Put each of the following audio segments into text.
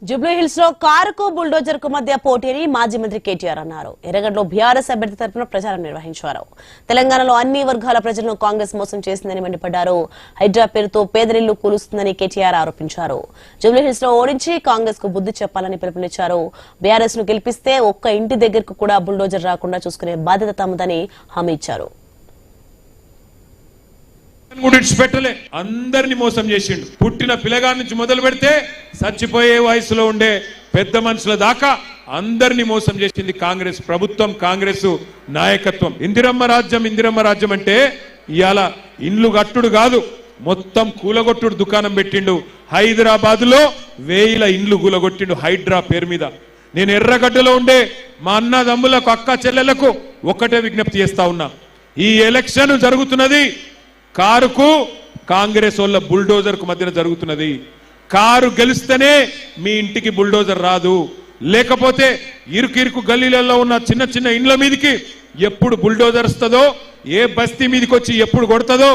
Jubilee hills లో కారుకు bulldozer కు మధ్య పోటీని మాజీ మంత్రి కేటీఆర్ అన్నారు. ఎర్రగడ్డలో బీఆర్ఎస్ అభ్యర్థి తరపున ప్రచారం నిర్వహించారు. తెలంగాణలో అన్ని వర్గాల ప్రజలను కాంగ్రెస్ మోసం చేసిందని మండిపడ్డారు. హైడ్రా పేరుతో పేదరిల్లు కూలుస్తుందని కేటీఆర్ ఆరోపించారు. జూబ్లీ హిల్స్ లో ఓడించి కాంగ్రెస్ కు బుద్ధి చెప్పాలని పిలుపునిచ్చారు. బీఆర్ఎస్ ను గెలిపిస్తే ఒక్క ఇంటి దగ్గరకు కూడా బుల్డోజర్ రాకుండా చూసుకునే బాధ్యత తమదని హామీ ఇచ్చారు. పెట్టలే అందరిని మోసం చేసిండు. పుట్టిన పిల్లగాడి నుంచి మొదలు పెడితే చచ్చిపోయే వయసులో ఉండే పెద్ద మనుషుల దాకా అందరిని మోసం చేసింది కాంగ్రెస్ ప్రభుత్వం, కాంగ్రెస్ నాయకత్వం. ఇందిరమ్మ రాజ్యం అంటే ఇవాళ ఇండ్లు కట్టుడు కాదు, మొత్తం కూలగొట్టుడు దుకాణం పెట్టిండు. హైదరాబాద్ లో 1000 ఇండ్లు కూలగొట్టిండు హైడ్రా పేరు మీద. నేను ఎర్రగడ్డలో ఉండే మా అన్నదమ్ములకు, అక్క చెల్లెలకు ఒక్కటే విజ్ఞప్తి చేస్తా ఉన్నా. ఈ ఎలక్షన్ జరుగుతున్నది కారుకు కాంగ్రెస్ వాళ్ళ బుల్డోజర్ కు మధ్యన జరుగుతున్నది. కారు గెలిస్తేనే మీ ఇంటికి బుల్డోజర్ రాదు, లేకపోతే ఇరుకు గల్లీలలో ఉన్న చిన్న చిన్న ఇండ్ల మీదకి ఎప్పుడు బుల్డోజర్ వస్తుందో, ఏ బస్తీ మీదకి వచ్చి ఎప్పుడు కొడుతుందో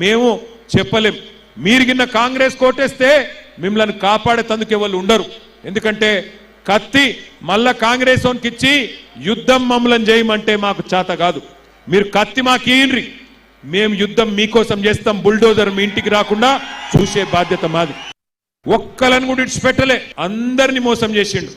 మేము చెప్పలేం. మీరు గిన్న కాంగ్రెస్ కోటేస్తే మిమ్మల్ని కాపాడే తందుకు ఎవరు ఉండరు. ఎందుకంటే కత్తి మళ్ళా కాంగ్రెస్ వానికి ఇచ్చి యుద్ధం మమ్మల్ని చేయమంటే మాకు చేత కాదు. మీరు కత్తి మాకు ఇయ్యండి, మేము యుద్ధం మీకోసం చేస్తాం. బుల్డోజర్ మీ ఇంటికి రాకుండా చూసే బాధ్యత మాది. ఒక్కలను కూడా ఇడిచిపెట్టలే, అందరిని మోసం చేసిండు.